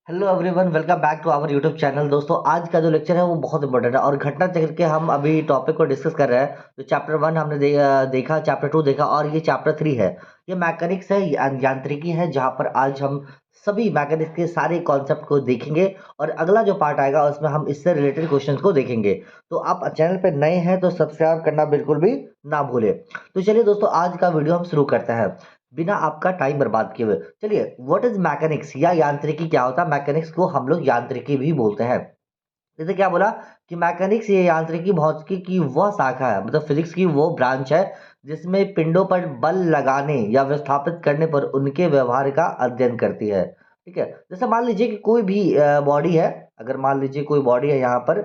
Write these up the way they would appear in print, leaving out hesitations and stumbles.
Hello everyone, welcome back to our YouTube channel. दोस्तों, आज का जो लेक्चर है वो बहुत इंपॉर्टेंट है और घटना चक्र के हम अभी टॉपिक को डिस्कस कर रहे हैं। तो चैप्टर 1 हमने देखा, चैप्टर 2 देखा और ये चैप्टर 3 है। ये मैकेनिक्स है, यांत्रिकी है, जहाँ पर आज हम सभी मैकेनिक्स के सारे कॉन्सेप्ट को देखेंगे और अगला जो पार्ट आएगा उसमें हम इससे रिलेटेड क्वेश्चंस को देखेंगे। तो आप चैनल पे नए हैं तो सब्सक्राइब करना बिल्कुल भी ना भूलें। तो चलिए दोस्तों, आज का वीडियो हम शुरू करते हैं बिना आपका टाइम बर्बाद किए हुए। चलिए, व्हाट इज मैकेनिक्स या यांत्रिकी क्या होता है? मैकेनिक्स को हम लोग यांत्रिकी भी बोलते हैं। जैसे क्या बोला कि मैकेनिक्स ये यांत्रिकी भौतिकी की वह शाखा है, मतलब फिजिक्स की वो ब्रांच है जिसमें पिंडों पर बल लगाने या विस्थापित करने पर उनके व्यवहार का अध्ययन करती है। ठीक है, जैसे मान लीजिए कि कोई भी बॉडी है। अगर मान लीजिए कोई बॉडी है, यहाँ पर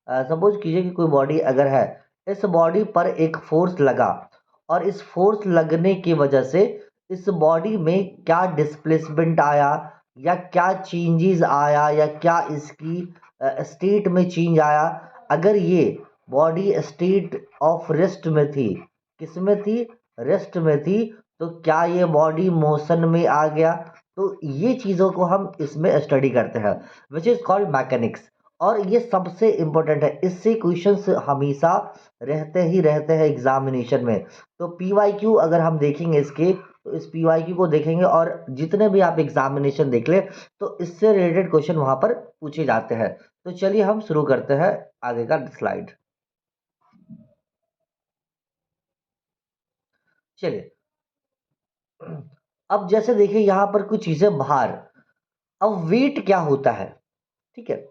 सपोज कीजिए कि कोई बॉडी अगर है, इस बॉडी पर एक फोर्स लगा और इस फोर्स लगने की वजह से इस बॉडी में क्या डिस्प्लेसमेंट आया या क्या चेंजेस आया या क्या इसकी स्टेट में चेंज आया। अगर ये बॉडी स्टेट ऑफ रेस्ट में थी, किस में थी? रेस्ट में थी। तो क्या ये बॉडी मोशन में आ गया? तो ये चीज़ों को हम इसमें स्टडी करते हैं, विच इज़ कॉल्ड मैकेनिक्स। और ये सबसे इम्पोर्टेंट है, इससे क्वेश्चंस हमेशा रहते हैं एग्जामिनेशन में। तो पीवाईक्यू अगर हम देखेंगे इसके, तो इस पीवाईक्यू को देखेंगे और जितने भी आप एग्जामिनेशन देख ले तो इससे रिलेटेड क्वेश्चन वहां पर पूछे जाते हैं। तो चलिए हम शुरू करते हैं आगे का स्लाइड। चलिए, अब जैसे देखिए यहाँ पर कुछ चीजें बाहर। अब वेट क्या होता है? ठीक है,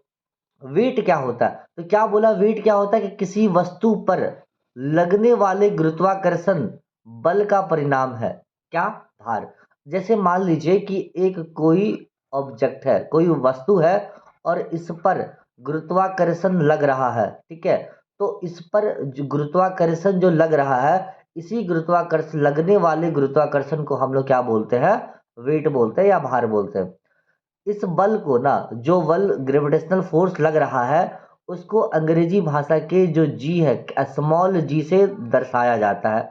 वेट क्या होता है? तो क्या बोला, वेट क्या होता है कि किसी वस्तु पर लगने वाले गुरुत्वाकर्षण बल का परिणाम है। क्या? भार। जैसे मान लीजिए कि एक कोई ऑब्जेक्ट है, कोई वस्तु है और इस पर गुरुत्वाकर्षण लग रहा है। ठीक है, तो इस पर गुरुत्वाकर्षण जो लग रहा है, इसी गुरुत्वाकर्षण लगने वाले गुरुत्वाकर्षण को हम लोग क्या बोलते हैं? वेट बोलते हैं या भार बोलते हैं। इस बल को ना, जो बल ग्रेविटेशनल फोर्स लग रहा है, उसको अंग्रेजी भाषा के जो जी है, स्मॉल जी से दर्शाया जाता है।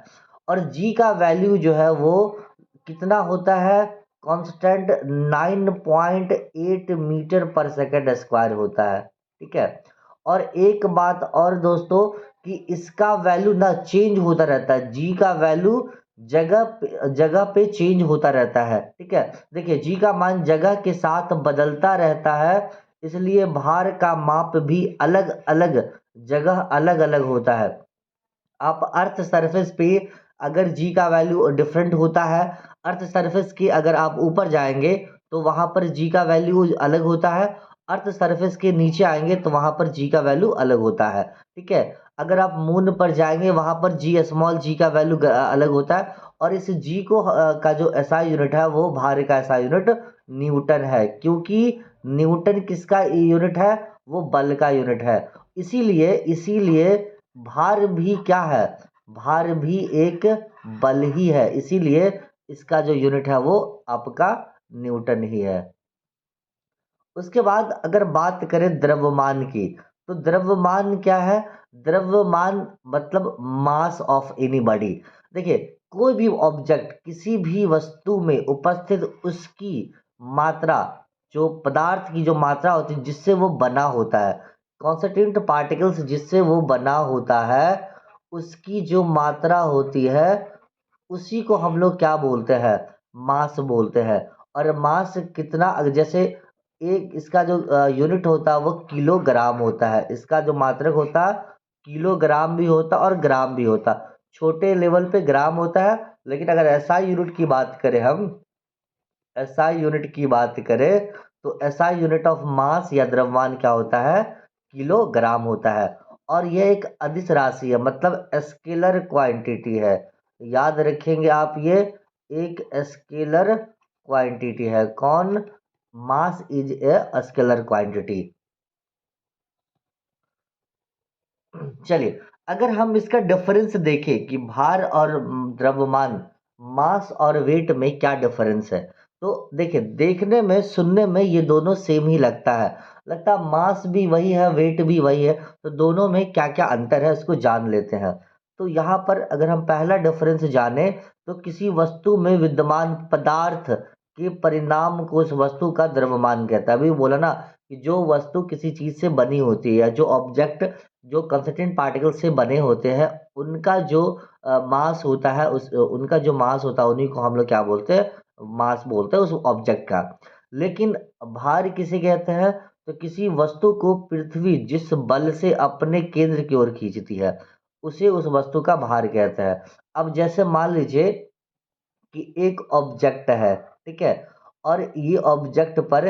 और जी का वैल्यू जो है वो कितना होता है? कांस्टेंट 9.8 मीटर पर सेकंड स्क्वायर होता है। ठीक है, और एक बात और दोस्तों, कि इसका वैल्यू ना चेंज होता रहता है। जी का वैल्यू जगह पे चेंज होता रहता है। ठीक है, देखिए जी का मान जगह के साथ बदलता रहता है, इसलिए भार का माप भी अलग अलग जगह अलग अलग होता है। आप अर्थ सरफेस पे अगर जी का वैल्यू डिफरेंट होता है, अर्थ सरफेस के अगर आप ऊपर जाएंगे तो वहां पर जी का वैल्यू अलग होता है। अर्थ सरफेस के नीचे आएंगे तो वहां पर जी का वैल्यू अलग होता है। ठीक है, अगर आप मून पर जाएंगे वहां पर जी, स्मॉल जी का वैल्यू अलग होता है। और इस जी को का जो एसआई यूनिट है वो भार का एसआई यूनिट न्यूटन है, क्योंकि न्यूटन किसका यूनिट है? वो बल का यूनिट है। इसीलिए इसीलिए भार भी क्या है? भार भी एक बल ही है, इसीलिए इसका जो यूनिट है वो आपका न्यूटन ही है। उसके बाद अगर बात करें द्रव्यमान की, तो द्रव्यमान क्या है? द्रव्यमान मतलब मास ऑफ एनी बॉडी। देखिए, कोई भी ऑब्जेक्ट, किसी भी वस्तु में उपस्थित उसकी मात्रा, जो पदार्थ की जो मात्रा होती है जिससे वो बना होता है, कॉन्स्टिट्यूएंट पार्टिकल्स जिससे वो बना होता है, उसकी जो मात्रा होती है उसी को हम लोग क्या बोलते हैं? मास बोलते हैं। और मास कितना, जैसे एक इसका जो यूनिट होता है वो किलोग्राम होता है। इसका जो मात्रक होता है किलोग्राम भी होता और ग्राम भी होता। छोटे लेवल पे ग्राम होता है, लेकिन अगर एसआई यूनिट की बात करें, हम एसआई यूनिट की बात करें तो एसआई यूनिट ऑफ मास या द्रव्यमान क्या होता है? किलोग्राम होता है। और यह एक अदिश राशि है, मतलब स्केलर क्वांटिटी है। याद रखेंगे आप, ये एक स्केलर क्वांटिटी है। कौन? Mass is a scalar quantity. चलिए, अगर हम इसका डिफरेंस देखें कि भार और द्रव्यमान, मास और वेट में क्या डिफरेंस है, तो देखिए, देखने में सुनने में ये दोनों सेम ही लगता है मास भी वही है, वेट भी वही है। तो दोनों में क्या क्या अंतर है इसको जान लेते हैं। तो यहाँ पर अगर हम पहला डिफरेंस जाने, तो किसी वस्तु में विद्यमान पदार्थ के परिणाम को उस वस्तु का द्रव्यमान कहता है। अभी बोला ना कि जो वस्तु किसी चीज से बनी होती है या जो ऑब्जेक्ट जो कंस्टिट्यूएंट पार्टिकल से बने होते हैं, उनका जो मास होता है, उस उनका जो मास होता है उन्हीं को हम लोग क्या बोलते हैं, मास बोलते हैं उस ऑब्जेक्ट का। लेकिन भार किसे कहते हैं, तो किसी वस्तु को पृथ्वी जिस बल से अपने केंद्र की ओर खींचती है उसे उस वस्तु का भार कहते हैं। अब जैसे मान लीजिए कि एक ऑब्जेक्ट है, ठीक है, और ये ऑब्जेक्ट पर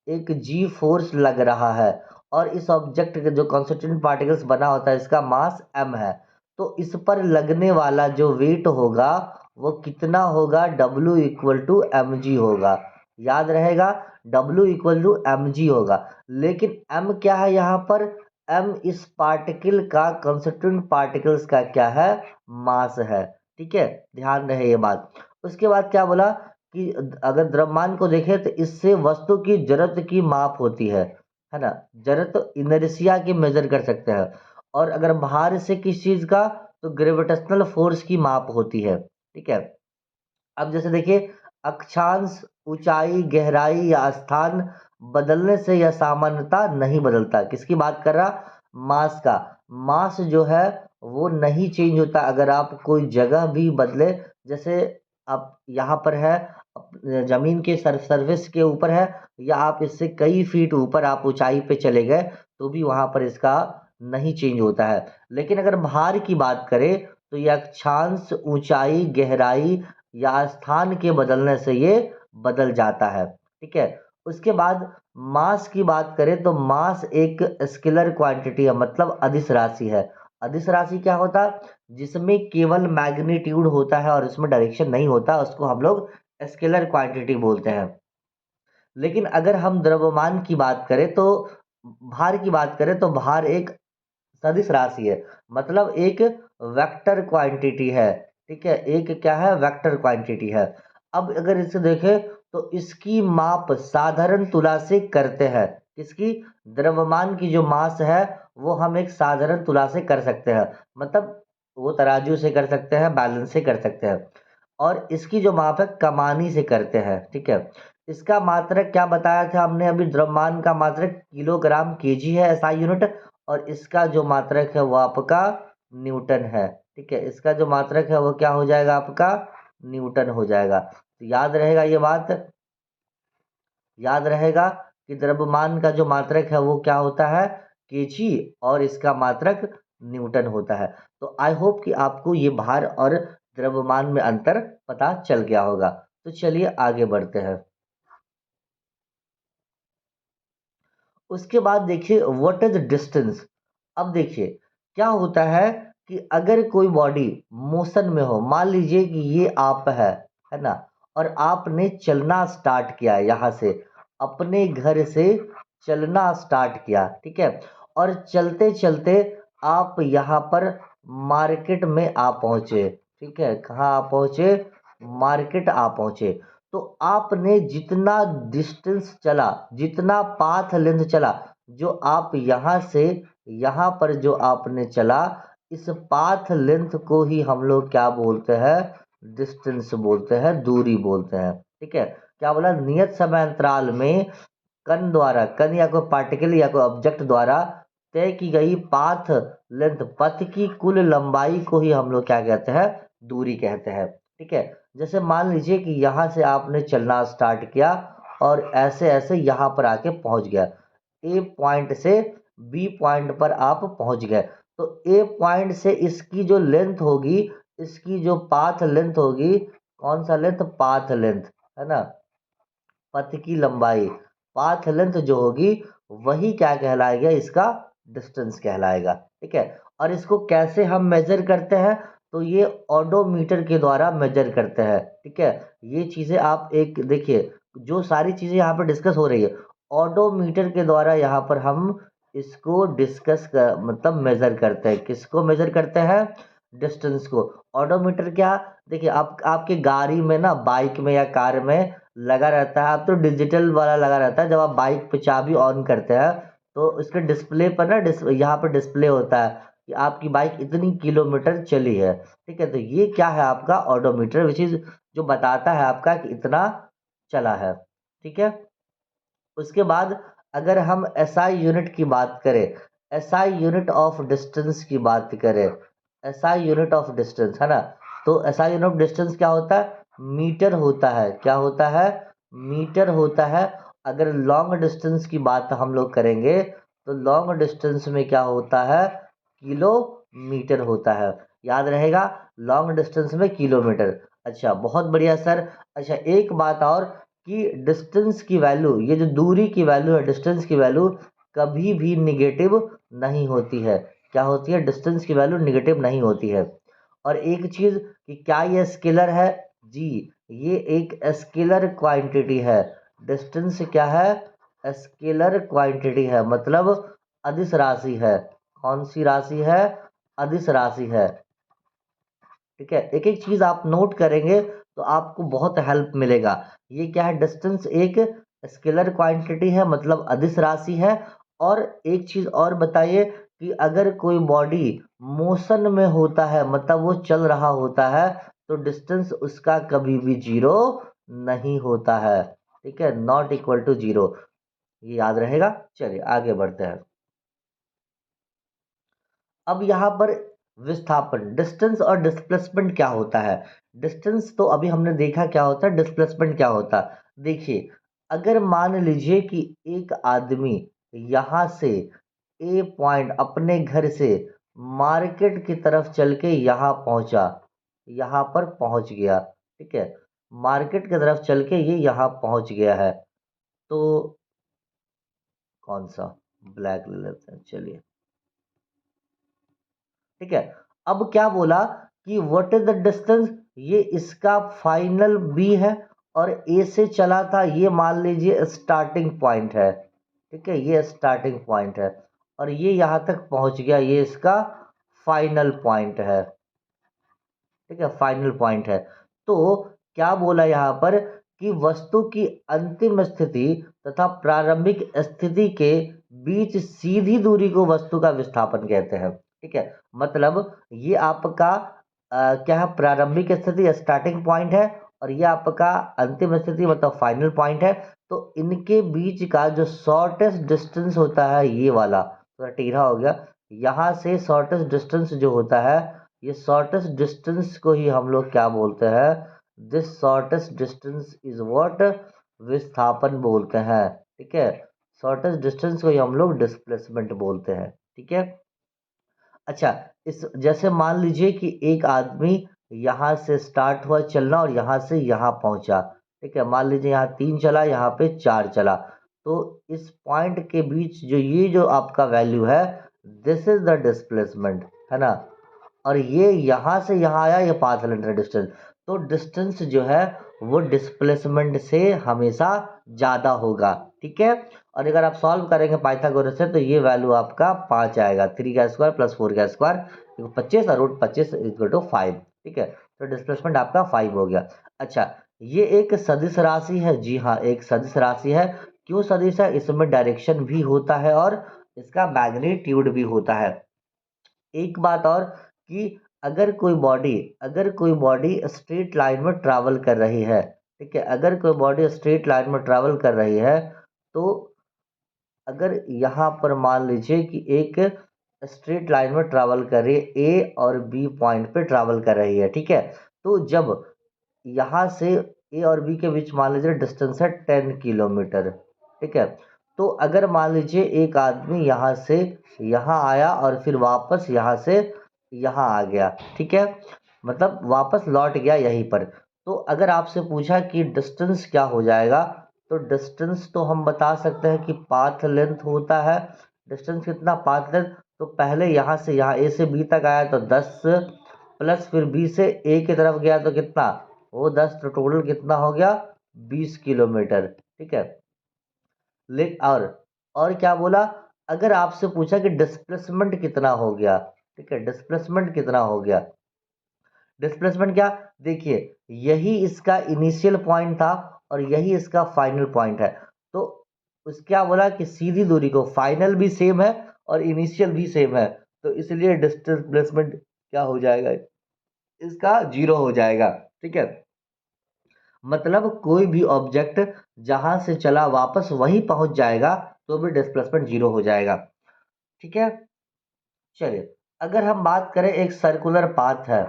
एक जी फोर्स लग रहा है और इस ऑब्जेक्ट के जो कॉन्स्टिट्यूएंट पार्टिकल्स बना होता है इसका मास m है, तो इस पर लगने वाला जो वेट होगा वो कितना होगा, W equal to M G होगा। याद रहेगा, W equal to M G होगा। लेकिन m क्या है यहाँ पर, m इस पार्टिकल का कॉन्स्टिट्यूएंट पार्टिकल्स का क्या है, मास है। ठीक है, ध्यान रहे ये बात। उसके बाद क्या बोला कि अगर द्रव्यमान को देखें तो इससे वस्तु की जड़त्व की माप होती है ना, जड़त्व इनर्शिया की मेजर कर सकते हैं। और अगर भार से किस चीज का, तो ग्रेविटेशनल फोर्स की माप होती है। ठीक है, अब जैसे देखिए, अक्षांश, ऊंचाई, गहराई या स्थान बदलने से यह सामान्यता नहीं बदलता। किसकी बात कर रहा, मास का। मास जो है वो नहीं चेंज होता अगर आप कोई जगह भी बदले। जैसे आप यहाँ पर है, जमीन के सरफेस के ऊपर है, या आप इससे कई फीट ऊपर आप ऊंचाई पे चले गए तो भी वहां पर इसका नहीं चेंज होता है। लेकिन अगर भार की बात करें तो यह अक्षांश, ऊंचाई, गहराई या स्थान के बदलने से ये बदल जाता है। ठीक है, उसके बाद मास की बात करें तो मास एक स्केलर क्वांटिटी है, मतलब अदिश राशि है। अदिश राशि क्या होता है, जिसमें केवल मैग्नीट्यूड होता है और उसमें डायरेक्शन नहीं होता, उसको हम लोग स्केलर क्वांटिटी बोलते हैं। लेकिन अगर हम द्रव्यमान की बात करें तो, भार की बात करें तो भार एक सदिश राशि है, मतलब एक वेक्टर क्वांटिटी है। ठीक है, एक क्या है, वेक्टर क्वांटिटी है। अब अगर इसे देखें तो इसकी माप साधारण तुला से करते हैं। किसकी, द्रव्यमान की जो मास है वो हम एक साधारण तुला से कर सकते हैं, मतलब वो तराजू से कर सकते हैं, बैलेंस से कर सकते हैं। और इसकी जो माप है कमानी से करते हैं। ठीक है, इसका मात्रक क्या बताया था हमने अभी, द्रव्यमान का मात्रक किलोग्राम केजी है, एसआई यूनिट। और इसका जो मात्रक है वो आपका न्यूटन है। ठीक है, इसका जो मात्रक है वो क्या हो जाएगा, आपका न्यूटन हो जाएगा। तो याद रहेगा ये बात, याद रहेगा कि द्रव्यमान का जो मात्रक है वो क्या होता है, केजी, और इसका मात्रक न्यूटन होता है। तो आई होप कि आपको ये भार और द्रव्यमान में अंतर पता चल गया होगा। तो चलिए आगे बढ़ते हैं। उसके बाद देखिए व्हाट इज डिस्टेंस। अब देखिए क्या होता है कि अगर कोई बॉडी मोशन में हो, मान लीजिए कि ये आप है ना, और आपने चलना स्टार्ट किया यहाँ से, अपने घर से चलना स्टार्ट किया। ठीक है, और चलते चलते आप यहाँ पर मार्केट में आ पहुंचे। ठीक है, कहाँ आ पहुंचे, मार्केट आ पहुंचे। तो आपने जितना डिस्टेंस चला, जितना पाथ लेंथ चला, जो आप यहाँ से यहाँ पर जो आपने चला, इस पाथ लेंथ को ही हम लोग क्या बोलते हैं, डिस्टेंस बोलते हैं, दूरी बोलते हैं। ठीक है, क्या बोला, नियत समय अंतराल में कण द्वारा, कण या कोई पार्टिकल या कोई ऑब्जेक्ट द्वारा तय की गई पाथ लेंथ, पथ की कुल लंबाई को ही हम लोग क्या कहते हैं, दूरी कहते हैं। ठीक है, जैसे मान लीजिए कि यहाँ से आपने चलना स्टार्ट किया और ऐसे ऐसे यहाँ पर आके पहुंच गया, ए पॉइंट से बी पॉइंट पर आप पहुंच गए। तो ए पॉइंट से इसकी जो लेंथ होगी, इसकी जो पाथ लेंथ होगी, कौन सा लेंथ, पाथ लेंथ, है ना, पथ की लंबाई, पाथ लेंथ जो होगी वही क्या कहलाएगा, इसका डिस्टेंस कहलाएगा। ठीक है, और इसको कैसे हम मेजर करते हैं, तो ये ओडोमीटर के द्वारा मेजर करते हैं। ठीक है, ये चीजें आप एक देखिए, जो सारी चीजें यहाँ पर डिस्कस हो रही है, ओडोमीटर के द्वारा यहाँ पर हम इसको डिस्कस कर, मतलब मेजर करते हैं। किसको मेजर करते हैं, डिस्टेंस को। ओडोमीटर क्या, देखिए आप आपके गाड़ी में ना, बाइक में या कार में लगा रहता है, अब तो डिजिटल वाला लगा रहता है। जब आप बाइक पे चाबी ऑन करते हैं तो इसके डिस्प्ले पर ना, यहाँ पर डिस्प्ले होता है कि आपकी बाइक इतनी किलोमीटर चली है। ठीक है, तो ये क्या है, आपका ऑडोमीटर, विच इज जो बताता है आपका कि इतना चला है, ठीक है। उसके बाद अगर हम एसआई यूनिट की बात करें, एसआई यूनिट ऑफ डिस्टेंस की बात करें, एसआई यूनिट ऑफ डिस्टेंस है ना, तो एसआई यूनिट ऑफ डिस्टेंस क्या होता है, मीटर होता है, क्या होता है, मीटर होता है। अगर लॉन्ग डिस्टेंस की बात हम लोग करेंगे तो लॉन्ग डिस्टेंस में क्या होता है, किलोमीटर होता है, याद रहेगा, लॉन्ग डिस्टेंस में किलोमीटर। अच्छा बहुत बढ़िया सर। अच्छा एक बात और कि डिस्टेंस की वैल्यू, ये जो दूरी की वैल्यू है, डिस्टेंस की वैल्यू कभी भी निगेटिव नहीं होती है। क्या होती है, डिस्टेंस की वैल्यू निगेटिव नहीं होती है। और एक चीज कि क्या ये स्केलर है, जी ये एक स्केलर क्वांटिटी है। डिस्टेंस क्या है, स्केलर क्वांटिटी है, मतलब अदिश राशि है। कौन सी राशि है, अदिश राशि है, ठीक है। एक एक चीज आप नोट करेंगे तो आपको बहुत हेल्प मिलेगा। ये क्या है, डिस्टेंस एक स्केलर क्वांटिटी है, मतलब अदिश राशि है। और एक चीज और बताइए कि अगर कोई बॉडी मोशन में होता है, मतलब वो चल रहा होता है, तो डिस्टेंस उसका कभी भी जीरो नहीं होता है, ठीक है, नॉट इक्वल टू जीरो, ये याद रहेगा। चलिए आगे बढ़ते हैं। अब यहाँ पर विस्थापन, डिस्टेंस और डिस्प्लेसमेंट क्या होता है। डिस्टेंस तो अभी हमने देखा क्या होता है, डिस्प्लेसमेंट क्या होता है। देखिए अगर मान लीजिए कि एक आदमी यहाँ से ए पॉइंट अपने घर से मार्केट की तरफ चल के यहाँ पहुंचा, यहाँ पर पहुंच गया, ठीक है, मार्केट की तरफ चल के ये यहाँ पहुंच गया है, तो कौन सा, ब्लैक ले लेते हैं, चलिए, ठीक है। अब क्या बोला कि व्हाट इज द डिस्टेंस, ये इसका फाइनल बी है, और ए से चला था, ये मान लीजिए स्टार्टिंग पॉइंट है, ठीक है, ये स्टार्टिंग पॉइंट है, और ये यहां तक पहुंच गया, ये इसका फाइनल पॉइंट है, ठीक है, फाइनल पॉइंट है। तो क्या बोला यहाँ पर कि वस्तु की अंतिम स्थिति तथा प्रारंभिक स्थिति के बीच सीधी दूरी को वस्तु का विस्थापन कहते हैं, ठीक है। मतलब ये आपका क्या है, प्रारंभिक स्थिति स्टार्टिंग पॉइंट है, और ये आपका अंतिम स्थिति मतलब फाइनल पॉइंट है। तो इनके बीच का जो शॉर्टेस्ट डिस्टेंस होता है, ये वाला थोड़ा टेढ़ा हो गया, यहाँ से शॉर्टेस्ट डिस्टेंस जो होता है, ये शॉर्टेस्ट डिस्टेंस को ही हम लोग क्या बोलते हैं, this shortest distance is what, विस्थापन बोलते हैं, ठीक है। शॉर्टेस्ट डिस्टेंस को ही हम लोग डिस्प्लेसमेंट बोलते हैं, ठीक है। अच्छा इस जैसे मान लीजिए कि एक आदमी यहाँ से स्टार्ट हुआ चलना और यहाँ से यहाँ पहुंचा, ठीक है, मान लीजिए यहाँ 3 चला, यहाँ पे 4 चला, तो इस पॉइंट के बीच जो ये जो आपका वैल्यू है, दिस इज द डिस्प्लेसमेंट, है ना। और ये यहाँ से यहाँ आया, ये पाथ सिलेंडर डिस्टेंस, तो डिस्टेंस जो है वो डिस्प्लेसमेंट से हमेशा ज़्यादा होगा, ठीक है। और अगर आप सॉल्व करेंगे पाइथागोरस से तो ये वैल्यू आपका 5 आएगा, 3 का स्क्वायर प्लस 4 का स्क्वायर 25 और रूट 25 इक्वल टू 5, ठीक है। तो डिस्प्लेसमेंट आपका 5 हो गया। अच्छा ये एक सदिश राशि है, जी हाँ एक सदिश राशि है। क्यों सदिश है, इसमें डायरेक्शन भी होता है और इसका मैग्नीट्यूड भी होता है। एक बात और कि अगर कोई बॉडी स्ट्रेट लाइन में ट्रैवल कर रही है, ठीक है, अगर कोई बॉडी स्ट्रेट लाइन में ट्रैवल कर रही है, तो अगर यहाँ पर मान लीजिए कि एक स्ट्रेट लाइन में ट्रैवल कर रही है, ए और बी पॉइंट पे ट्रैवल कर रही है, ठीक है, तो जब यहाँ से ए और बी के बीच मान लीजिए डिस्टेंस है 10 किलोमीटर, ठीक है, तो अगर मान लीजिए एक आदमी यहाँ से यहाँ आया और फिर वापस यहाँ से यहाँ आ गया, ठीक है, मतलब वापस लौट गया यहीं पर, तो अगर आपसे पूछा कि डिस्टेंस क्या हो जाएगा, तो डिस्टेंस तो हम बता सकते हैं कि पाथ लेंथ होता है। डिस्टेंस कितना, पाथ लेंथ, तो पहले यहाँ से यहाँ ए से बी तक आया तो 10, प्लस फिर बी से ए की तरफ गया तो कितना, वो 10, तो टोटल कितना हो गया, 20 किलोमीटर, ठीक है। ले और क्या बोला, अगर आपसे पूछा कि डिस्प्लेसमेंट कितना हो गया, ठीक है, डिस्प्लेसमेंट कितना हो गया, डिस्प्लेसमेंट क्या, देखिए यही इसका इनिशियल पॉइंट था और यही इसका फाइनल पॉइंट है, तो उस क्या बोला कि सीधी दूरी को, फाइनल भी सेम है और इनिशियल भी सेम है, तो इसलिए डिस्प्लेसमेंट क्या हो जाएगा, इसका जीरो हो जाएगा, ठीक है। मतलब कोई भी ऑब्जेक्ट जहां से चला वापस वहीं पहुंच जाएगा तो भी डिस्प्लेसमेंट जीरो हो जाएगा। ठीक है, चलिए अगर हम बात करें एक सर्कुलर पाथ है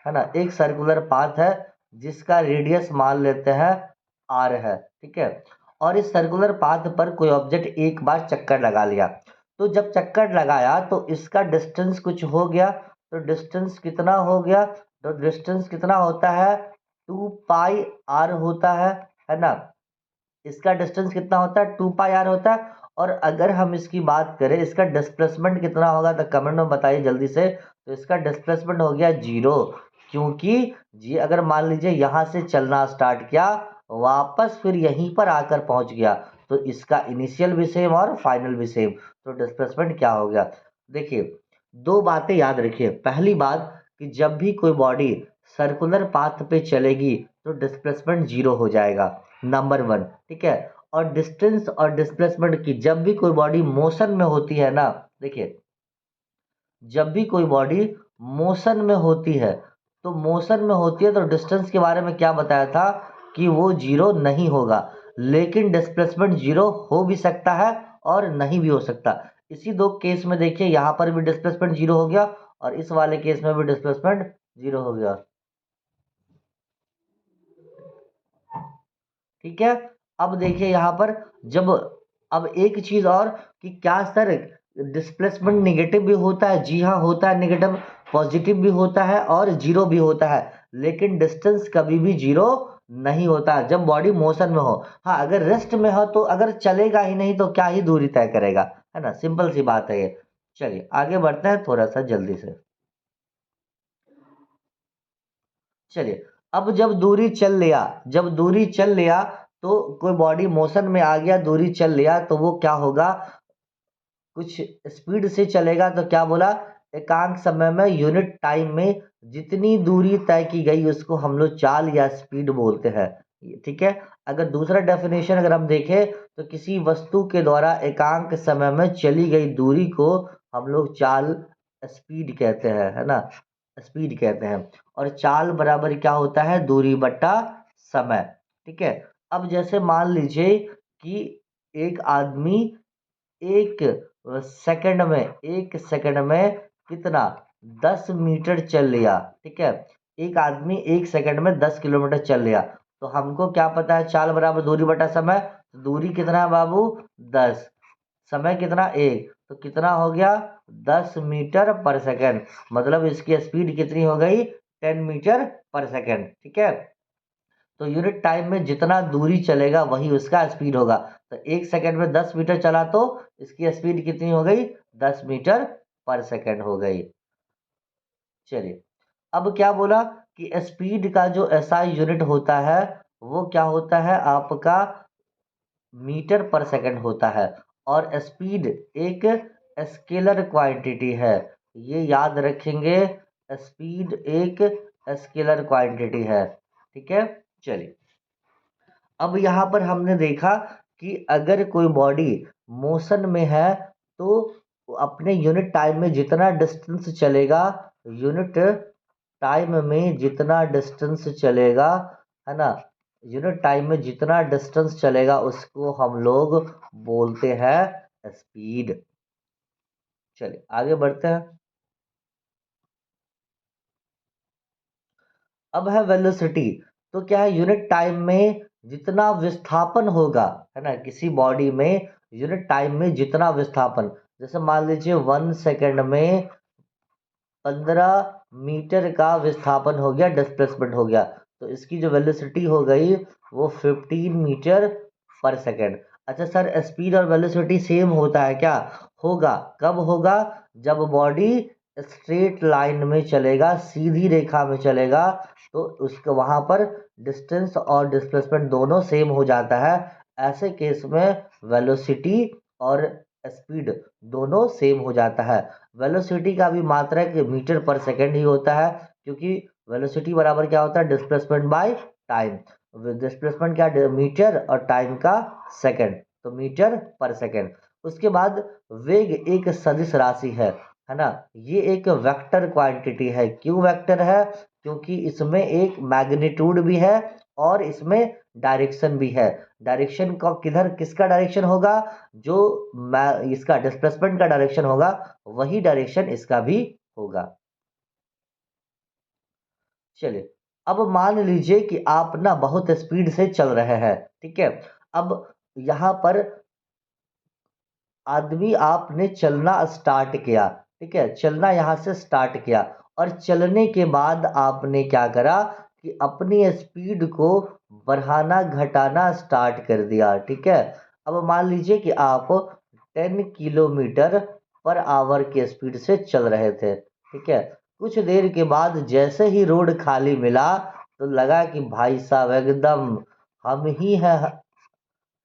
ना, एक सर्कुलर पाथ है जिसका रेडियस मान लेते हैं r है। ठीक है, और इस सर्कुलर पाथ पर कोई ऑब्जेक्ट एक बार चक्कर लगा लिया, तो जब चक्कर लगाया तो इसका डिस्टेंस कुछ हो गया, तो डिस्टेंस कितना हो गया, तो डिस्टेंस कितना होता है 2πr होता है ना, इसका डिस्टेंस कितना होता है 2πr होता है। और अगर हम इसकी बात करें इसका डिस्प्लेसमेंट कितना होगा तो कमेंट में बताइए जल्दी से। तो इसका डिस्प्लेसमेंट हो गया जीरो, क्योंकि जी अगर मान लीजिए यहाँ से चलना स्टार्ट किया वापस फिर यहीं पर आकर पहुंच गया तो इसका इनिशियल भी सेम और फाइनल भी सेम, तो डिस्प्लेसमेंट क्या हो गया। देखिए दो बातें याद रखिए, पहली बात कि जब भी कोई बॉडी सर्कुलर पाथ पे चलेगी तो डिस्प्लेसमेंट जीरो हो जाएगा, नंबर वन। ठीक है, और डिस्टेंस और डिस्प्लेसमेंट की जब भी कोई बॉडी मोशन में होती है ना, देखिए जब भी कोई बॉडी मोशन में होती है तो मोशन में होती है तो डिस्टेंस के बारे में क्या बताया था कि वो जीरो नहीं होगा, लेकिन डिस्प्लेसमेंट जीरो हो भी सकता है और नहीं भी हो सकता। इसी दो केस में देखिए यहाँ पर भी डिस्प्लेसमेंट जीरो हो गया और इस वाले केस में भी डिस्प्लेसमेंट जीरो हो गया। ठीक है, अब देखिए यहाँ पर जब, अब एक चीज और कि क्या सर डिस्प्लेसमेंट निगेटिव भी होता है, जी हाँ होता है निगेटिव, पॉजिटिव भी होता है और जीरो भी होता है, लेकिन डिस्टेंस कभी भी जीरो नहीं होता है जब बॉडी मोशन में हो। हाँ अगर रेस्ट में हो तो अगर चलेगा ही नहीं तो क्या ही दूरी तय करेगा, है ना, सिंपल सी बात है ये। चलिए आगे बढ़ते हैं थोड़ा सा जल्दी से। चलिए अब जब दूरी चल लिया, जब दूरी चल लिया तो कोई बॉडी मोशन में आ गया, दूरी चल लिया तो वो क्या होगा, कुछ स्पीड से चलेगा तो क्या बोला, एकांक समय में यूनिट टाइम में जितनी दूरी तय की गई उसको हम लोग चाल या स्पीड बोलते हैं। ठीक है, अगर दूसरा डेफिनेशन अगर हम देखें तो किसी वस्तु के द्वारा एकांक समय में चली गई दूरी को हम लोग चाल स्पीड कहते हैं, है ना, स्पीड कहते हैं। और चाल बराबर क्या होता है दूरी बट्टा समय। ठीक है, अब जैसे मान लीजिए कि एक आदमी एक सेकंड में, एक सेकंड में कितना 10 मीटर चल लिया। ठीक है, एक आदमी एक सेकंड में 10 किलोमीटर चल लिया, तो हमको क्या पता है चाल बराबर दूरी बटा समय, तो दूरी कितना है बाबू 10, समय कितना एक, तो कितना हो गया 10 मीटर पर सेकंड, मतलब इसकी स्पीड कितनी हो गई 10 मीटर पर सेकंड। ठीक है, तो यूनिट टाइम में जितना दूरी चलेगा वही उसका स्पीड होगा, तो एक सेकंड में 10 मीटर चला तो इसकी स्पीड कितनी हो गई 10 मीटर पर सेकंड हो गई। चलिए अब क्या बोला कि स्पीड का जो एसआई यूनिट होता है वो क्या होता है आपका मीटर पर सेकंड होता है, और स्पीड एक स्केलर क्वांटिटी है, ये याद रखेंगे, स्पीड एक स्केलर क्वांटिटी है। ठीक है, चलिए अब यहाँ पर हमने देखा कि अगर कोई बॉडी मोशन में है तो अपने यूनिट टाइम में जितना डिस्टेंस चलेगा, यूनिट टाइम में जितना डिस्टेंस चलेगा, है ना, यूनिट टाइम में जितना डिस्टेंस चलेगा उसको हम लोग बोलते हैं स्पीड। चलिए आगे बढ़ते हैं। अब है वेलोसिटी, तो क्या है यूनिट टाइम में जितना विस्थापन होगा, है ना, किसी बॉडी में यूनिट टाइम में जितना विस्थापन, जैसे मान लीजिए 1 सेकंड में 15 मीटर का विस्थापन हो गया, डिस्प्लेसमेंट हो गया, तो इसकी जो वेलोसिटी हो गई वो 15 मीटर पर सेकंड। अच्छा सर स्पीड और वेलोसिटी सेम होता है क्या, होगा, कब होगा, जब बॉडी स्ट्रेट लाइन में चलेगा, सीधी रेखा में चलेगा, तो उसके वहां पर डिस्टेंस और डिस्प्लेसमेंट दोनों सेम हो जाता है, ऐसे केस में वेलोसिटी और स्पीड दोनों सेम हो जाता है। वेलोसिटी का भी मात्रक मीटर पर सेकंड ही होता है, क्योंकि वेलोसिटी बराबर क्या होता है डिस्प्लेसमेंट बाय टाइम, डिस्प्लेसमेंट क्या मीटर और टाइम का सेकंड, तो मीटर पर सेकंड। उसके बाद वेग एक सदिश राशि है ना, ये एक वेक्टर क्वांटिटी है, क्यों वेक्टर है, क्योंकि इसमें एक मैग्नीट्यूड भी है और इसमें डायरेक्शन भी है। डायरेक्शन का किधर किसका डायरेक्शन होगा, जो इसका डिस्प्लेसमेंट का डायरेक्शन होगा वही डायरेक्शन इसका भी होगा। चलिए, अब मान लीजिए कि आप ना बहुत स्पीड से चल रहे हैं, ठीक है। अब यहाँ पर आदमी आपने चलना स्टार्ट किया, ठीक है, चलना यहाँ से स्टार्ट किया और चलने के बाद आपने क्या करा कि अपनी स्पीड को बढ़ाना घटाना स्टार्ट कर दिया, ठीक है। अब मान लीजिए कि आप 10 किलोमीटर पर आवर के स्पीड से चल रहे थे, ठीक है। कुछ देर के बाद जैसे ही रोड खाली मिला तो लगा कि भाई साहब एकदम हम ही हैं,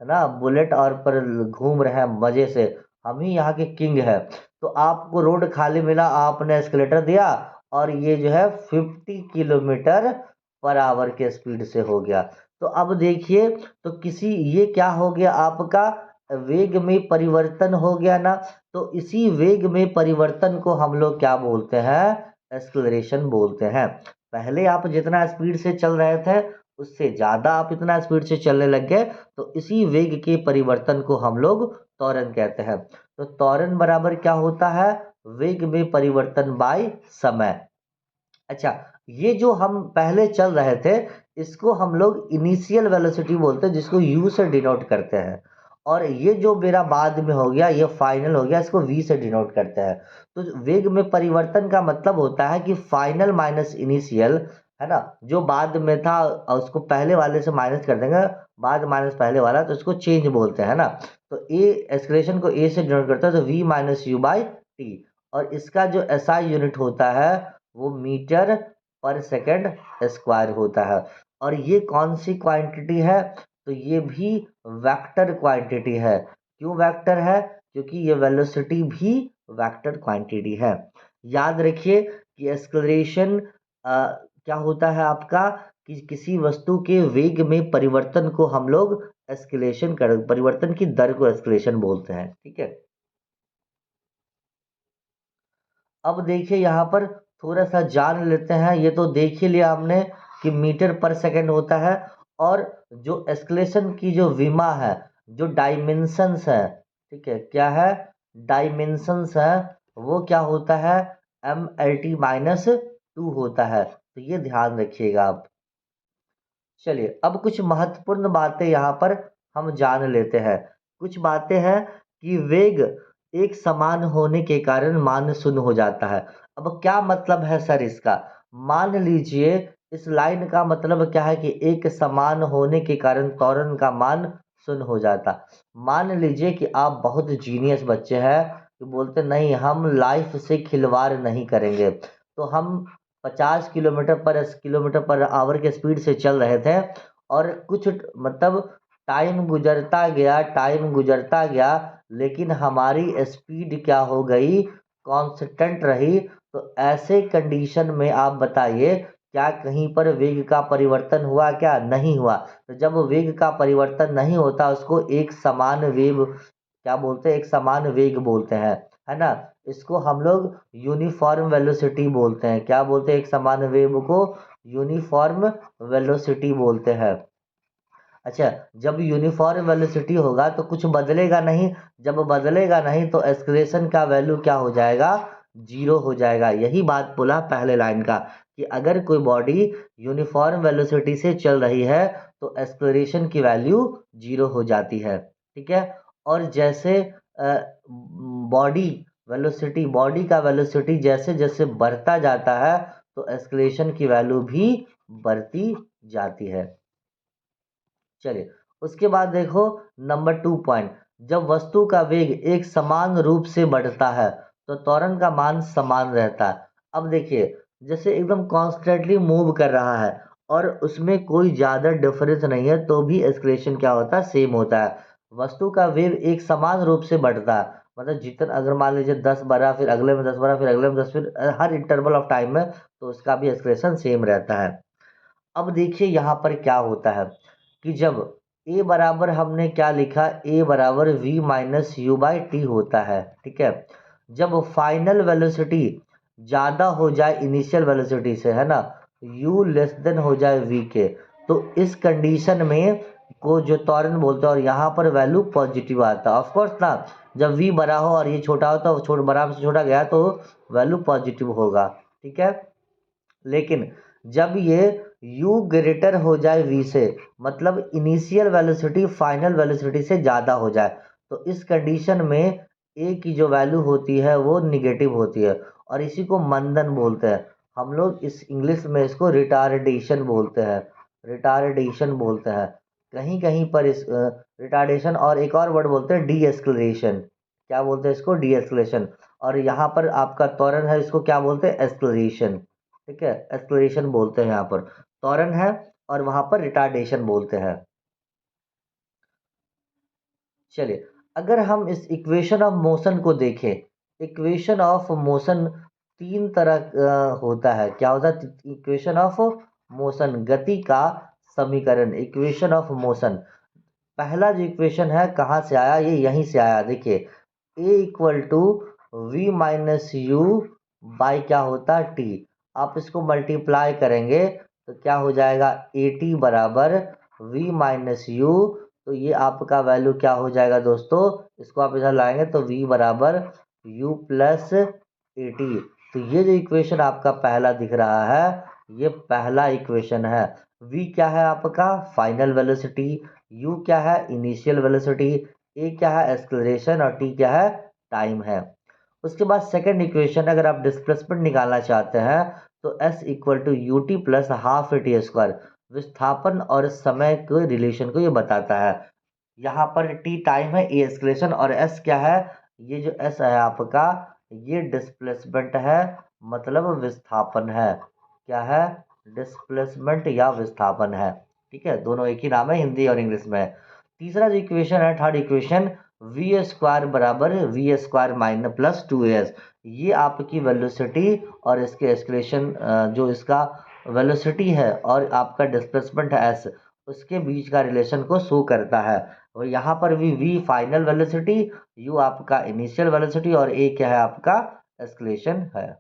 है ना, बुलेट और पर घूम रहे हैं मजे से, हम ही यहाँ के किंग है। तो आपको रोड खाली मिला, आपने एस्केलेटर दिया और ये जो है 50 किलोमीटर पर आवर के स्पीड से हो गया। तो अब देखिए, तो किसी ये क्या हो गया, आपका वेग में परिवर्तन हो गया ना। तो इसी वेग में परिवर्तन को हम लोग क्या बोलते हैं, एक्सेलरेशन बोलते हैं। पहले आप जितना स्पीड से चल रहे थे उससे ज्यादा आप इतना स्पीड से चलने लग गए, तो इसी वेग के परिवर्तन को हम लोग त्वरण कहते हैं। तो त्वरण बराबर क्या होता है, वेग में परिवर्तन बाय समय। अच्छा, ये जो हम पहले चल रहे थे इसको हम लोग इनिशियल वेलोसिटी बोलते हैं, जिसको यू से डिनोट करते हैं। और ये जो मेरा बाद में हो गया, ये फाइनल हो गया, इसको वी से डिनोट करते हैं। तो वेग में परिवर्तन का मतलब होता है कि फाइनल माइनस इनिशियल, है ना, जो बाद में था और उसको पहले वाले से माइनस कर देंगे, बाद माइनस पहले वाला, तो इसको चेंज बोलते हैं ना। तो ए एक्सक्रेशन को ए से डिनोट करता है, तो we minus you by T. और इसका जो एसआई यूनिट होता है वो मीटर पर सेकंड स्क्वायर होता है। और ये कौन सी क्वांटिटी है, तो ये भी वेक्टर क्वांटिटी है। क्यों वेक्टर है, क्योंकि ये वेलोसिटी भी वेक्टर क्वांटिटी है। याद रखिए कि एक्सेलरेशन क्या होता है आपका, कि किसी वस्तु के वेग में परिवर्तन को हम लोग एस्केलेशन कर, परिवर्तन की दर को एस्केलेशन बोलते हैं, ठीक है। अब देखिए यहाँ पर थोड़ा सा जान लेते हैं, ये तो देख ही लिया हमने कि मीटर पर सेकंड होता है। और जो एस्केलेशन की जो विमा है, जो डायमेंशंस है, ठीक है, क्या है, डायमेंशंस है, वो क्या होता है, m/-2 होता है। तो ये ध्यान रखिएगा आप। चलिए, अब कुछ महत्वपूर्ण बातें यहाँ पर हम जान लेते हैं। कुछ बातें हैं कि वेग एक समान होने के कारण मान शून्य हो जाता है। अब क्या मतलब है सर इसका, मान लीजिए इस लाइन का मतलब क्या है कि एक समान होने के कारण त्वरण का मान शून्य हो जाता। मान लीजिए कि आप बहुत जीनियस बच्चे हैं कि बोलते नहीं हम लाइफ से खिलवाड़ नहीं करेंगे, तो हम 50 किलोमीटर पर आवर के स्पीड से चल रहे थे और कुछ मतलब टाइम गुजरता गया, लेकिन हमारी स्पीड क्या हो गई, कांस्टेंट रही। तो ऐसे कंडीशन में आप बताइए क्या कहीं पर वेग का परिवर्तन हुआ, क्या नहीं हुआ। तो जब वेग का परिवर्तन नहीं होता उसको एक समान वेग क्या बोलते हैं, एक समान वेग बोलते हैं, है ना। इसको हम लोग यूनिफॉर्म वेलोसिटी बोलते हैं, क्या बोलते हैं, एक समान वेग को यूनिफॉर्म वेलोसिटी बोलते हैं। अच्छा, जब यूनिफॉर्म वेलोसिटी होगा तो कुछ बदलेगा नहीं, जब बदलेगा नहीं तो एक्सेलरेशन का वैल्यू क्या हो जाएगा, जीरो हो जाएगा। यही बात बोला पहले लाइन का कि अगर कोई बॉडी यूनिफॉर्म वेलोसिटी से चल रही है तो एक्सेलरेशन की वैल्यू जीरो हो जाती है, ठीक है। और जैसे बॉडी का वेलोसिटी जैसे जैसे बढ़ता जाता है तो एक्सेलरेशन की वैल्यू भी बढ़ती जाती है। चलिए, उसके बाद देखो नंबर 2 पॉइंट, जब वस्तु का वेग एक समान रूप से बढ़ता है तो त्वरण का मान समान रहता है। अब देखिए, जैसे एकदम कॉन्स्टेंटली मूव कर रहा है और उसमें कोई ज़्यादा डिफरेंस नहीं है तो भी एक्सेलरेशन क्या होता है, सेम होता है। वस्तु का वेग एक समान रूप से बढ़ता है, मतलब जितना अगर मान लीजिए 10 बढ़ा, फिर अगले में 10 बढ़ा, फिर अगले में 10, फिर हर इंटरवल ऑफ टाइम में, तो उसका भी एक्सेलरेशन सेम रहता है। अब देखिए यहाँ पर क्या होता है कि जब a बराबर हमने क्या लिखा, a बराबर v minus you by T होता है, ठीक है। जब फाइनल वेलोसिटी ज़्यादा हो जाए इनिशियल वेलोसिटी से, है ना, u लेस देन हो जाए v के, तो इस कंडीशन में को जो त्वरण बोलते हैं और यहाँ पर वैल्यू पॉजिटिव आता है। ऑफ कोर्स ना, जब v बड़ा हो और ये छोटा हो तो बड़ा से छोटा गया तो वैल्यू पॉजिटिव होगा, ठीक है। लेकिन जब ये u ग्रेटर हो जाए v से, मतलब इनिशियल वेलोसिटी फाइनल वेलोसिटी से ज़्यादा हो जाए, तो इस कंडीशन में a की जो वैल्यू होती है वो निगेटिव होती है और इसी को मंदन बोलते हैं। हम लोग इस इंग्लिश में इसको रिटार्डेशन बोलते हैं, रिटार्डेशन बोलते हैं। कहीं कहीं पर इस रिटार्डेशन और एक और वर्ड बोलते हैं डी एस्केलेशन। क्या बोलते हैं इसको? D escalation. और यहाँ पर आपका त्वरण है, इसको क्या बोलते हैं? एस्केलेशन, ठीक है, एक्सप्लोरेशन बोलते हैं। यहाँ पर त्वरण है और वहां पर रिटार्डेशन बोलते हैं। चलिए, अगर हम इस इक्वेशन ऑफ मोशन को देखें, इक्वेशन ऑफ मोशन तीन तरह होता है। क्या होता है? इक्वेशन ऑफ मोशन, गति का समीकरण, इक्वेशन ऑफ मोशन। पहला जो इक्वेशन है कहाँ से आया? ये यहीं से आया। देखिए, a equal to v minus you by क्या होता है? टी। आप इसको मल्टीप्लाई करेंगे तो क्या हो जाएगा? ए टी बराबर वी माइनस यू। तो ये आपका वैल्यू क्या हो जाएगा दोस्तों? इसको आप इधर लाएंगे तो v बराबर यू प्लस ए टी। तो ये जो इक्वेशन आपका पहला दिख रहा है, ये पहला इक्वेशन है। v क्या है आपका? Final velocity. u क्या है? Initial velocity. a क्या है? एक्सेलरेशन। और t क्या है? टाइम है। उसके बाद सेकंड इक्वेशन, अगर आप डिस्प्लेसमेंट निकालना चाहते हैं तो s equal to U T plus half A T square, विस्थापन और समय के रिलेशन को ये बताता है। यहाँ पर t टाइम है, a एक्सेलरेशन और s क्या है? ये जो s है आपका, ये डिस्प्लेसमेंट है, मतलब विस्थापन है। क्या है? डिस्प्लेसमेंट या विस्थापन है, ठीक है। दोनों एक ही नाम है, हिंदी और इंग्लिश में। तीसरा जो इक्वेशन है, थर्ड इक्वेशन, वी स्क्वायर बराबर V square minus plus two S. ये आपकी वेलोसिटी और इसके एक्सेलरेशन, जो इसका वेलोसिटी है और आपका डिस्प्लेसमेंट है एस, उसके बीच का रिलेशन को शो करता है। और यहाँ पर भी v फाइनल वेलोसिटी, u आपका इनिशियल वेलोसिटी और a क्या है? आपका एक्सेलरेशन है।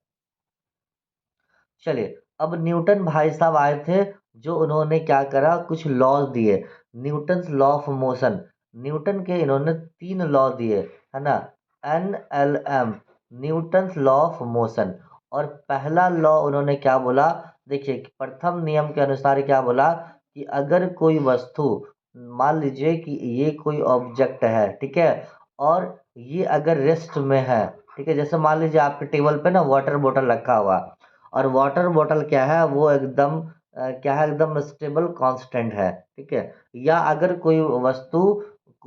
चलिए, अब न्यूटन भाई साहब आए थे, जो उन्होंने क्या करा? कुछ लॉज दिए, Newton's law of motion. Newton के इन्होंने तीन लॉ दिए, है ना, NLM, Newton's law of motion. और पहला लॉ उन्होंने क्या बोला? देखिए, प्रथम नियम के अनुसार क्या बोला कि अगर कोई वस्तु, मान लीजिए कि ये कोई ऑब्जेक्ट है, ठीक है, और ये अगर रेस्ट में है, ठीक है, जैसे मान लीजिए आपके टेबल पे ना वाटर बोतल रखा हुआ, और वाटर बॉटल क्या है? वो एकदम क्या है? एकदम स्टेबल कांस्टेंट है, ठीक है। या अगर कोई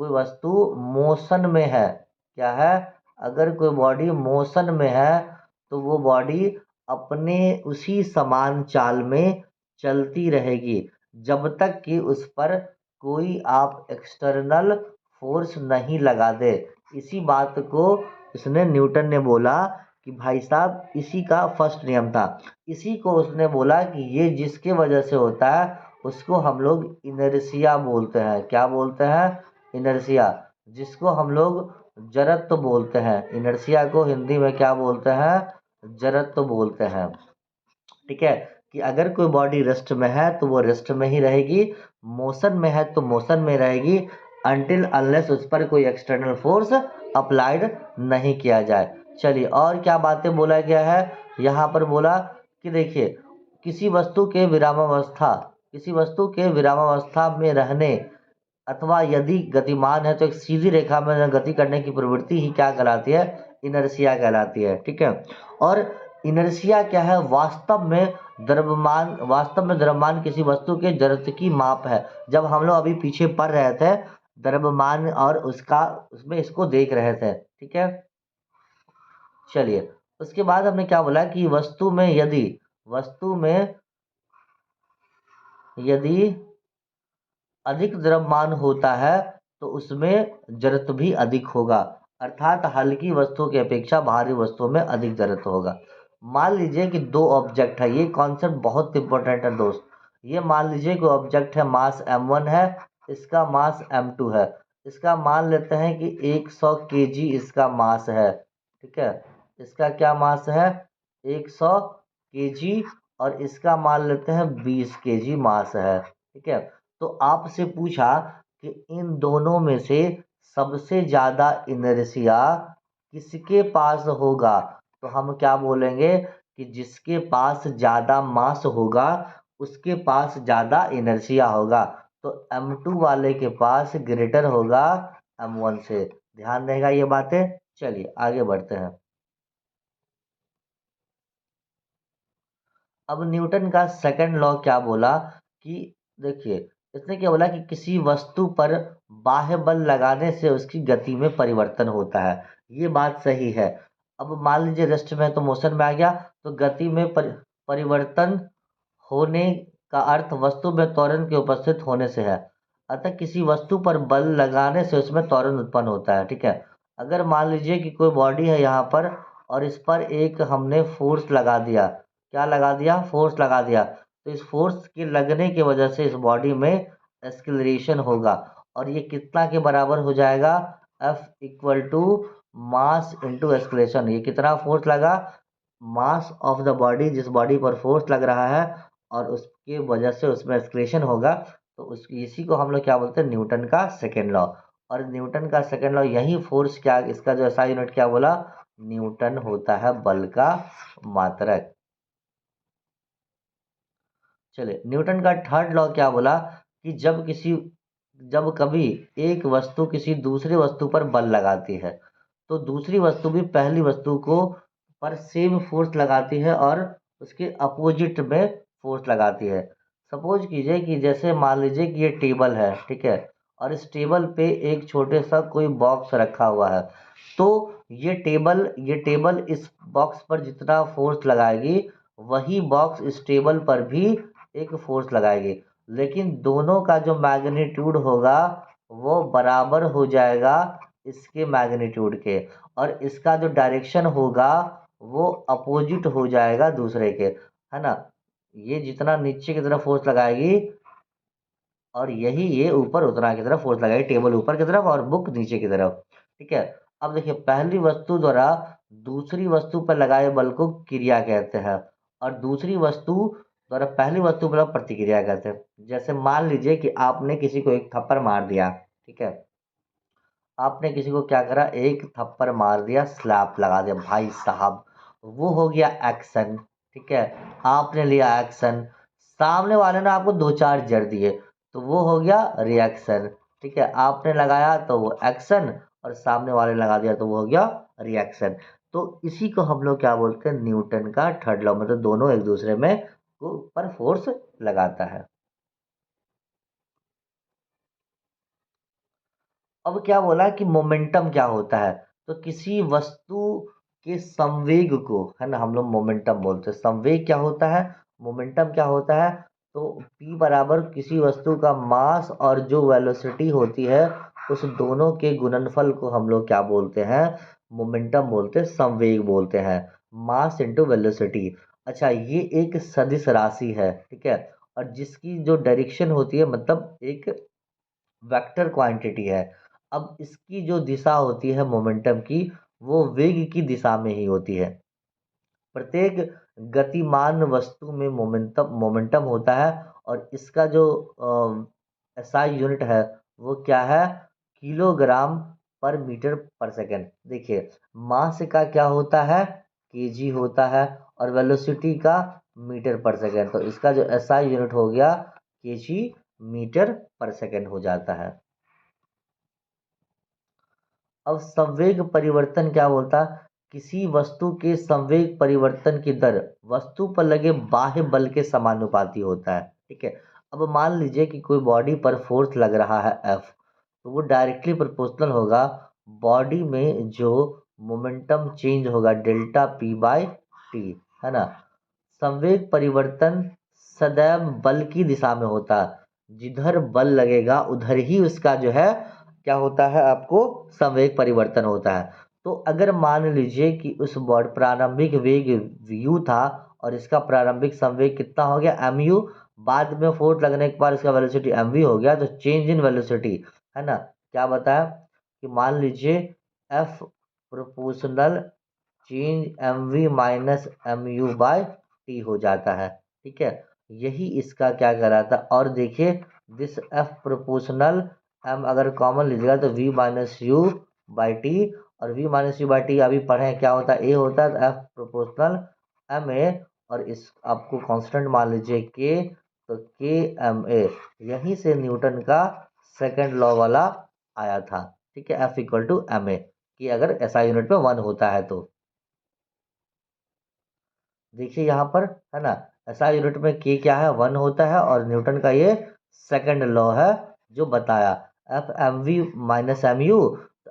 वस्तु मोशन में है, क्या है? अगर कोई बॉडी मोशन में है तो वो बॉडी अपने उसी समान चाल में चलती रहेगी जब तक कि उस पर कोई आप एक्सटर्नल फोर्स नहीं लगा दे। इसी बात को इसने, न्यूटन ने बोला कि भाई साहब, इसी का फर्स्ट नियम था। इसी को उसने बोला कि ये जिसके वजह से होता है उसको हम लोग इनर्शिया बोलते हैं। क्या बोलते हैं? इनर्शिया। जिसको हम लोग जड़त्व बोलते हैं। इनर्शिया को हिंदी में क्या बोलते हैं? जड़त्व बोलते हैं, ठीक है। कि अगर कोई बॉडी रेस्ट में है तो वो रेस्ट में ही रहेगी, मोशन में है तो मोशन में रहेगी, अनटिल अनलेस उस पर कोई एक्सटर्नल फोर्स अप्लाइड नहीं किया जाए। चलिए, और क्या बातें बोला गया है? यहाँ पर बोला कि देखिए, किसी वस्तु के विरामावस्था, किसी वस्तु के विरामावस्था में रहने अथवा यदि गतिमान है तो एक सीधी रेखा में गति करने की प्रवृत्ति ही क्या कहलाती है? इनर्शिया कहलाती है, ठीक है। और इनर्शिया क्या है? वास्तव में द्रव्यमान किसी वस्तु के जड़त्व की माप है। जब हम लोग अभी पीछे पढ़ रहे थे द्रव्यमान और उसका, उसमें इसको देख रहे थे, ठीक है। चलिए, उसके बाद हमने क्या बोला कि वस्तु में यदि अधिक द्रव्यमान होता है तो उसमें जड़त्व भी अधिक होगा, अर्थात हल्की वस्तुओं की अपेक्षा भारी वस्तुओं में अधिक जड़त्व होगा। मान लीजिए कि दो ऑब्जेक्ट है, ये कॉन्सेप्ट बहुत इंपॉर्टेंट है दोस्त। ये मान लीजिए कि ऑब्जेक्ट है, मास m1 है, इसका मास m2 है। इसका मान लेते हैं कि 100 kg इसका मास है, ठीक है। इसका क्या मास है? 100 kg। और इसका मान लेते हैं 20 kg मास है, ठीक है। तो आपसे पूछा कि इन दोनों में से सबसे ज्यादा इनर्शिया किसके पास होगा, तो हम क्या बोलेंगे कि जिसके पास ज्यादा मास होगा उसके पास ज्यादा इनर्शिया होगा। तो M2 वाले के पास ग्रेटर होगा M1 से। ध्यान रहेगा ये बातें। चलिए आगे बढ़ते हैं। अब न्यूटन का सेकंड लॉ क्या बोला कि देखिए, इसने क्या बोला कि किसी वस्तु पर बाह्य बल लगाने से उसकी गति में परिवर्तन होता है। ये बात सही है। अब मान लीजिए रेस्ट में है तो मोशन में आ गया, तो गति में परिवर्तन होने का अर्थ वस्तु में त्वरण के उपस्थित होने से है। अतः किसी वस्तु पर बल लगाने से उसमें त्वरण उत्पन्न होता है। ठीक है। अगर मान लीजिए कि कोई बॉडी है यहाँ पर और इस पर एक हमने फोर्स लगा दिया, क्या लगा दिया, फोर्स लगा दिया, तो इस फोर्स के लगने की वजह से इस बॉडी में एक्सेलरेशन होगा और ये कितना के बराबर हो जाएगा, F equal to mass into acceleration. ये कितना फोर्स लगा, मास ऑफ द बॉडी, जिस बॉडी पर फोर्स लग रहा है और उसके वजह से उसमें एक्सक्रेशन होगा, तो उस इसी को हम लोग क्या बोलते हैं, न्यूटन का सेकेंड लॉ। और न्यूटन का सेकेंड लॉ यही फोर्स क्या, इसका जो एसआई यूनिट क्या बोला, न्यूटन होता है बल का मात्रक। चलिए न्यूटन का थर्ड लॉ क्या बोला कि जब कभी एक वस्तु किसी दूसरी वस्तु पर बल लगाती है तो दूसरी वस्तु भी पहली वस्तु को पर सेम फोर्स लगाती है और उसके अपोजिट में फोर्स लगाती है। सपोज कीजिए कि जैसे मान लीजिए कि ये टेबल है, ठीक है, और इस टेबल पे एक छोटे सा कोई बॉक्स रखा हुआ है। तो ये टेबल इस बॉक्स पर जितना फोर्स लगाएगी वही बॉक्स इस टेबल पर भी एक फोर्स लगाएगी, लेकिन दोनों का जो मैग्नीट्यूड होगा वो बराबर हो जाएगा इसके मैग्नीट्यूड के, और इसका जो डायरेक्शन होगा वो अपोजिट हो जाएगा दूसरे के, है ना। ये जितना नीचे की तरफ फोर्स लगाएगी और यही ये ऊपर उतना की तरफ फोर्स लगाएगी, टेबल ऊपर की तरफ और बुक नीचे की तरफ। ठीक है। अब देखिए, पहली वस्तु द्वारा दूसरी वस्तु पर लगाए बल को क्रिया कहते हैं और दूसरी वस्तु द्वारा पहली वस्तु पर प्रतिक्रिया कहते हैं। जैसे मान लीजिए कि आपने किसी को एक थप्पड़ मार दिया, ठीक है, आपने किसी को क्या करा, एक थप्पड़ मार दिया, स्लैप लगा दिया भाई साहब, वो हो गया एक्शन। ठीक है, आपने लिया एक्शन, सामने वाले ने आपको दो चार जड़ दिए तो वो हो गया रिएक्शन। ठीक है, आपने लगाया तो वो एक्शन और सामने वाले ने लगा दिया तो वो हो गया रिएक्शन। तो इसी को हम लोग क्या बोलते हैं, न्यूटन का थर्ड लॉ, मतलब दोनों एक दूसरे में पर फोर्स लगाता है। अब क्या बोला कि मोमेंटम क्या होता है, तो किसी वस्तु के संवेग को, है ना, हम लोग मोमेंटम बोलते हैं। संवेग क्या होता है, मोमेंटम क्या होता है, तो p बराबर किसी वस्तु का मास और जो वेलोसिटी होती है उस दोनों के गुणनफल को हम लोग क्या बोलते हैं, मोमेंटम बोलते हैं, संवेग बोलते हैं, मास इंटू वेलोसिटी। अच्छा, ये एक सदिश राशि है, ठीक है, और जिसकी जो डायरेक्शन होती है, मतलब एक वेक्टर क्वांटिटी है। अब इसकी जो दिशा होती है मोमेंटम की, वो वेग की दिशा में ही होती है। प्रत्येक गतिमान वस्तु में मोमेंटम मोमेंटम होता है और इसका जो एसआई यूनिट है वो क्या है, किलोग्राम पर मीटर पर सेकंड। देखिए, मास का क्या होता है, केजी होता है, और वेलोसिटी का मीटर पर सेकंड, तो इसका जो एसआई यूनिट हो गया केजी मीटर पर सेकंड हो जाता है। अब संवेग परिवर्तन क्या बोलता है, किसी वस्तु के संवेग परिवर्तन की दर वस्तु पर लगे बाह्य बल के समानुपाती होता है। ठीक है। अब मान लीजिए कि कोई बॉडी पर फोर्स लग रहा है F, तो वो डायरेक्टली प्रोपोर्शनल होगा बॉडी में जो मोमेंटम चेंज होगा डेल्टा P बाई टी, है ना। संवेग परिवर्तन सदैव बल की दिशा में होता है, जिधर बल लगेगा उधर ही उसका जो है क्या होता है, आपको संवेग परिवर्तन होता है। तो अगर मान लीजिए कि उस बॉड प्रारंभिक वेग u था और इसका प्रारंभिक संवेग कितना हो गया mu, बाद में फोर्स लगने के बाद इसका वेलोसिटी mv हो गया, तो चेंज इन वेलोसिटी, है ना, क्या बताया कि मान लीजिए f proportional change mv minus mu by T हो जाता है। ठीक है, यही इसका क्या कहलाता है। और देखिए दिस एफ प्रोपोर्शनल एम अगर कॉमन लीजिएगा तो we minus you by T, और we minus you by T अभी पढ़े हैं क्या होता है, ए होता है, तो एफ प्रोपोर्शनल एम ए, और इस आपको कांस्टेंट मान लीजिए के, तो के एम ए, यहीं से न्यूटन का सेकंड लॉ वाला आया था। ठीक है, F equal to M A, कि अगर एसआई यूनिट में 1 होता है तो देखिए यहाँ पर है ना, एसआई यूनिट में के क्या है, 1 होता है, और न्यूटन का ये सेकंड लॉ है जो बताया। F M V minus M U,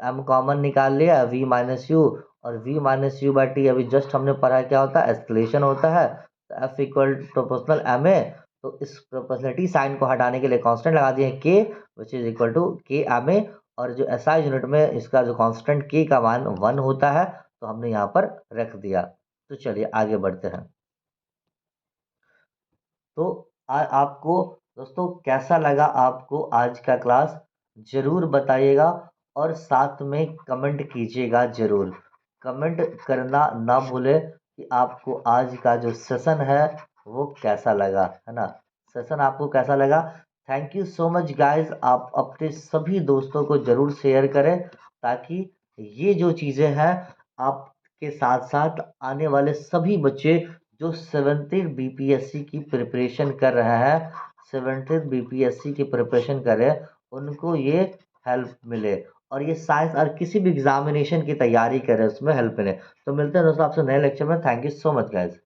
M common निकाल लिया, वी माइनस यू, और we minus you by T अभी जस्ट हमने पढ़ा क्या होता है, एस्केलेशन होता है। तो F equal proportional M A, तो इस प्रोपोर्शनलिटी साइन को हटाने के लिए कांस्टेंट लगा दिए के, विच इज इक्वल टू के एम ए, और जो एसआई यूनिट में इसका जो कांस्टेंट के का मान 1 होता है, तो हमने यहाँ पर रख दिया। तो चलिए आगे बढ़ते हैं। तो आपको दोस्तों कैसा लगा आपको आज का क्लास, जरूर बताइएगा, और साथ में कमेंट कीजिएगा जरूर। कमेंट करना ना भूले कि आपको आज का जो सेशन है वो कैसा लगा, है ना, सेशन आपको कैसा लगा। Thank you so much guys, आप अपने सभी दोस्तों को जरूर शेयर करें, ताकि ये जो चीज़ें हैं आपके साथ साथ आने वाले सभी बच्चे जो 70 बीपीएससी की प्रिपरेशन कर रहे हैं, 70 बीपीएससी की प्रिपरेशन कर रहे हैं, उनको ये हेल्प मिले, और ये साइंस और किसी भी एग्जामिनेशन की तैयारी कर रहे हैं उसमें हेल्प मिले। तो मिलते हैं दोस्तों आपसे नए लेक्चर में। Thank you so much guys.